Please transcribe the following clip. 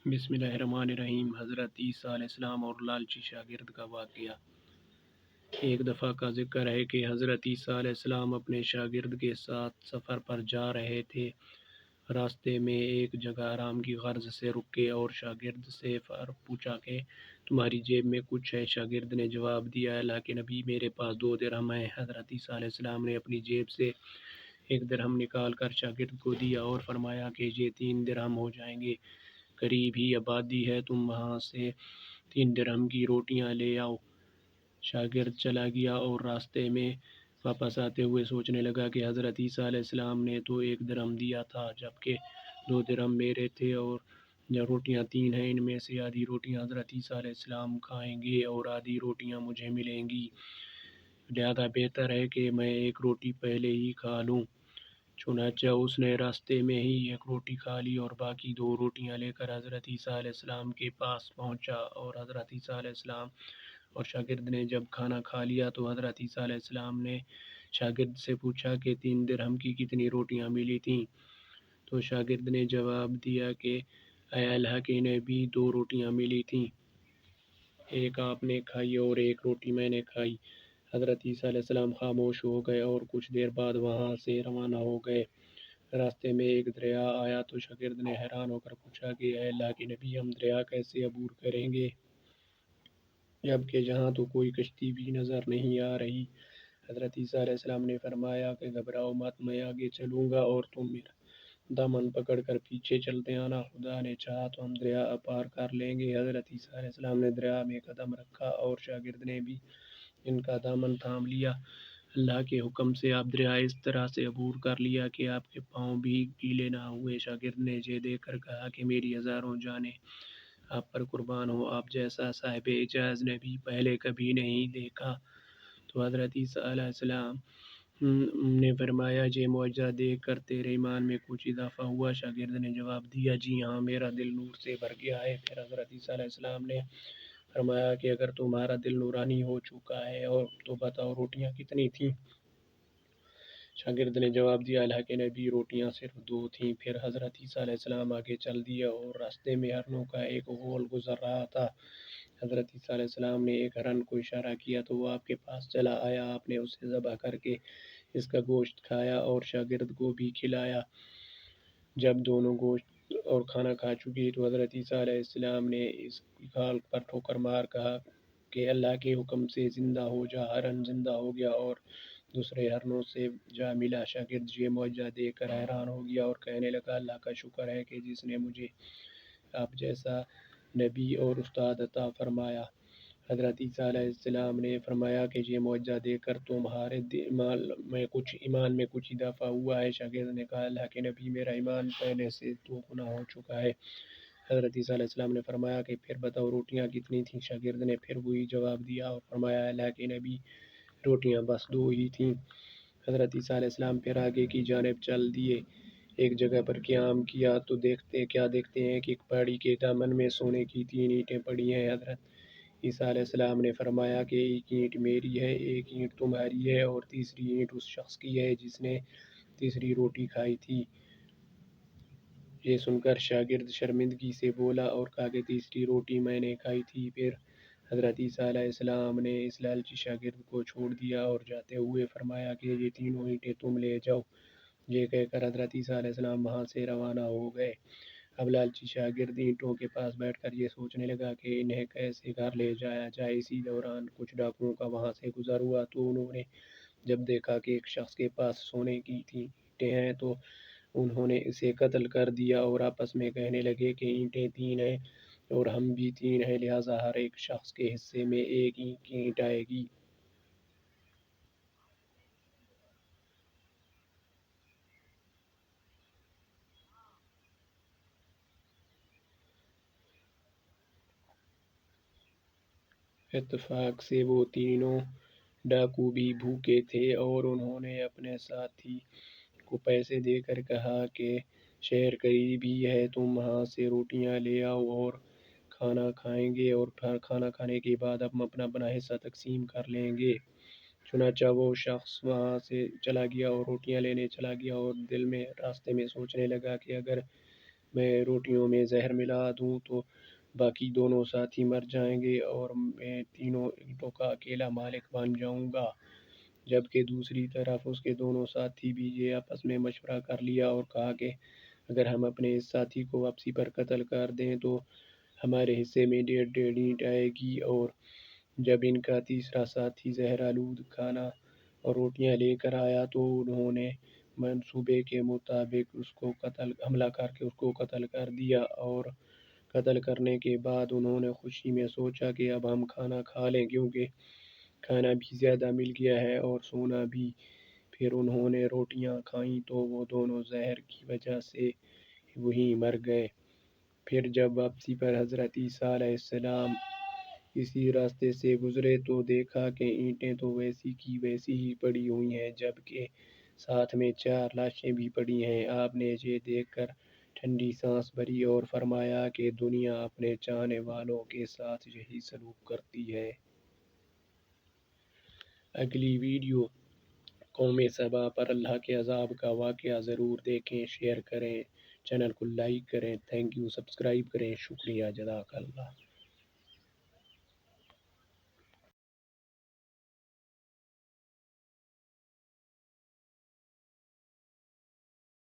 بسم اللہ الرحمن الرحیم۔ حضرت عیسیٰ علیہ السلام اور لالچی شاگرد کا واقعہ۔ ایک دفعہ کا ذکر ہے کہ حضرت عیسیٰ علیہ السلام اپنے شاگرد کے ساتھ سفر پر جا رہے تھے۔ راستے میں ایک جگہ آرام کی غرض سے رکے اور شاگرد سے پوچھا کہ تمہاری جیب میں کچھ ہے؟ شاگرد نے جواب دیا، اللہ کے نبی، میرے پاس 2 درہم ہیں۔ حضرت عیسیٰ علیہ السلام نے اپنی جیب سے 1 درہم نکال کر شاگرد کو دیا اور فرمایا کہ یہ 3 درہم ہو جائیں گے۔ قریب ہی آبادی ہے، تم وہاں سے 3 درہم کی روٹیاں لے آؤ۔ شاگرد چلا گیا اور راستے میں واپس آتے ہوئے سوچنے لگا کہ حضرت عیسیٰ علیہ السلام نے تو 1 درہم دیا تھا، جبکہ 2 درہم میرے تھے، اور روٹیاں 3 ہیں، ان میں سے آدھی روٹیاں حضرت عیسیٰ علیہ السلام کھائیں گے اور آدھی روٹیاں مجھے ملیں گی، لہذا بہتر ہے کہ میں 1 روٹی پہلے ہی کھا لوں۔ چنانچہ اس نے راستے میں ہی 1 روٹی کھا لی اور باقی 2 روٹیاں لے کر حضرت عیسیٰ علیہ السلام کے پاس پہنچا، اور حضرت عیسیٰ علیہ السلام اور شاگرد نے جب کھانا کھا لیا تو حضرت عیسیٰ علیہ السلام نے شاگرد سے پوچھا کہ 3 درہم کی کتنی روٹیاں ملی تھیں؟ تو شاگرد نے جواب دیا کہ اے اللہ کے نبی، 2 روٹیاں ملی تھیں، 1 آپ نے کھائی اور 1 روٹی میں نے کھائی۔ حضرت عیسیٰ علیہ السلام خاموش ہو گئے اور کچھ دیر بعد وہاں سے روانہ ہو گئے۔ راستے میں ایک دریا آیا تو شاگرد نے حیران ہو کر پوچھا کہ اے اللہ کے نبی، ہم دریا کیسے عبور کریں گے، جبکہ یہاں تو کوئی کشتی بھی نظر نہیں آ رہی؟ حضرت عیسیٰ علیہ السلام نے فرمایا کہ گھبراؤ مت، میں آگے چلوں گا اور تم میرا دامن پکڑ کر پیچھے چلتے آنا، خدا نے چاہا تو ہم دریا پار کر لیں گے۔ حضرت عیسیٰ علیہ السلام نے دریا میں قدم رکھا اور شاگرد نے بھی ان کا دامن تھام لیا۔ اللہ کے حکم سے آپ دریا اس طرح سے عبور کر لیا کہ آپ کے پاؤں بھی گیلے نہ ہوئے۔ شاگرد نے یہ دیکھ کر کہا کہ میری ہزاروں جانیں آپ پر قربان ہو، آپ جیسا صاحب اعجاز نبی پہلے کبھی نہیں دیکھا۔ تو حضرت عیسیٰ علیہ السلام نے فرمایا، یہ معجزہ دیکھ کر تیرے ایمان میں کچھ اضافہ ہوا؟ شاگرد نے جواب دیا، جی ہاں، میرا دل نور سے بھر گیا ہے۔ پھر حضرت عیسیٰ علیہ السلام نے فرمایا کہ اگر تمہارا دل نورانی ہو چکا ہے اور تو بتاؤ روٹیاں کتنی تھیں؟ شاگرد نے جواب دیا، اللہ کے نبی، روٹیاں صرف 2 تھیں۔ پھر حضرت عیسیٰ علیہ السلام آگے چل دیے اور راستے میں ہرنوں کا ایک غول گزر رہا تھا۔ حضرت عیسیٰ علیہ السلام نے ایک ہرن کو اشارہ کیا تو وہ آپ کے پاس چلا آیا۔ آپ نے اسے ذبح کر کے اس کا گوشت کھایا اور شاگرد کو بھی کھلایا۔ جب دونوں گوشت اور کھانا کھا چکے تو حضرت عیسیٰ علیہ السلام نے اس کی کھال پر ٹھوکر مار کہا کہ اللہ کے حکم سے زندہ ہو جا۔ ہرن زندہ ہو گیا اور دوسرے ہرنوں سے جا ملا۔ شاگرد یہ معجزہ دیکھ کر حیران ہو گیا اور کہنے لگا، اللہ کا شکر ہے کہ جس نے مجھے آپ جیسا نبی اور استاد عطا فرمایا۔ حضرت عیسیٰ علیہ السلام نے فرمایا کہ یہ معجزہ دیکھ کر تمہارے ایمان میں کچھ اضافہ ہوا ہے؟ شاگرد نے کہا، اللہ کے نبی، میرا ایمان پہلے سے 2 گنا ہو چکا ہے۔ حضرت عیسیٰ علیہ السلام نے فرمایا کہ پھر بتاؤ روٹیاں کتنی تھیں؟ شاگرد نے پھر وہی جواب دیا اور فرمایا، اللہ کے نبی، روٹیاں بس 2 ہی تھیں۔ حضرت عیسیٰ علیہ السلام پھر آگے کی جانب چل دیے۔ ایک جگہ پر قیام کیا تو دیکھتے ہیں کہ ایک پہاڑی کے دامن میں سونے کی 3 اینٹیں پڑی ہیں۔ حضرت عیسیٰ علیہ السلام نے فرمایا کہ 1 اینٹ میری ہے، 1 اینٹ تمہاری ہے اور تیسری اینٹ اس شخص کی ہے جس نے تیسری روٹی کھائی تھی۔ یہ سن کر شاگرد شرمندگی سے بولا اور کہا کہ تیسری روٹی میں نے کھائی تھی۔ پھر حضرت عیسیٰ علیہ السلام نے اس لالچی شاگرد کو چھوڑ دیا اور جاتے ہوئے فرمایا کہ یہ 3 اینٹیں تم لے جاؤ۔ یہ کہہ کر حضرت عیسیٰ علیہ السلام وہاں سے روانہ ہو گئے۔ اب لالچی شاگرد اینٹوں کے پاس بیٹھ کر یہ سوچنے لگا کہ انہیں کیسے گھر لے جایا جائے۔ اسی دوران کچھ ڈاکوؤں کا وہاں سے گزر ہوا تو انہوں نے جب دیکھا کہ ایک شخص کے پاس سونے کی 3 اینٹیں ہیں تو انہوں نے اسے قتل کر دیا اور آپس میں کہنے لگے کہ اینٹیں 3 ہیں اور ہم بھی 3 ہیں، لہٰذا ہر ایک شخص کے حصے میں 1 اینٹ آئے گی۔ اتفاق سے وہ تینوں ڈاکو بھی بھوکے تھے اور انہوں نے اپنے ساتھی کو پیسے دے کر کہا کہ شہر قریب ہی ہے، تم وہاں سے روٹیاں لے آؤ اور کھانا کھائیں گے اور پھر کھانا کھانے کے بعد ہم اپنا اپنا حصہ تقسیم کر لیں گے۔ چنانچہ وہ شخص وہاں سے چلا گیا اور روٹیاں لینے چلا گیا اور دل میں راستے میں سوچنے لگا کہ اگر میں روٹیوں میں زہر ملا دوں تو باقی دونوں ساتھی مر جائیں گے اور میں تینوں اینٹوں کا اکیلا مالک بن جاؤں گا۔ جبکہ دوسری طرف اس کے دونوں ساتھی بھی یہ آپس میں مشورہ کر لیا اور کہا کہ اگر ہم اپنے اس ساتھی کو واپسی پر قتل کر دیں تو ہمارے حصے میں 1.5 اینٹ آئے گی، اور جب ان کا تیسرا ساتھی زہر آلود کھانا اور روٹیاں لے کر آیا تو انہوں نے منصوبے کے مطابق اس کو حملہ کر کے اس کو قتل کر دیا، اور قتل کرنے کے بعد انہوں نے خوشی میں سوچا کہ اب ہم کھانا کھا لیں کیونکہ کھانا بھی زیادہ مل گیا ہے اور سونا بھی۔ پھر انہوں نے روٹیاں کھائیں تو وہ دونوں زہر کی وجہ سے وہیں مر گئے۔ پھر جب واپسی پر حضرت عیسیٰ علیہ السلام اسی راستے سے گزرے تو دیکھا کہ اینٹیں تو ویسی کی ویسی ہی پڑی ہوئی ہیں، جبکہ ساتھ میں 4 لاشیں بھی پڑی ہیں۔ آپ نے یہ دیکھ کر ٹھنڈی سانس بھری اور فرمایا کہ دنیا اپنے چاہنے والوں کے ساتھ یہی سلوک کرتی ہے۔ اگلی ویڈیو قوم سبا پر اللہ کے عذاب کا واقعہ ضرور دیکھیں، شیئر کریں، چینل کو لائک کریں، تھینک یو، سبسکرائب کریں، شکریہ، جزاک اللہ۔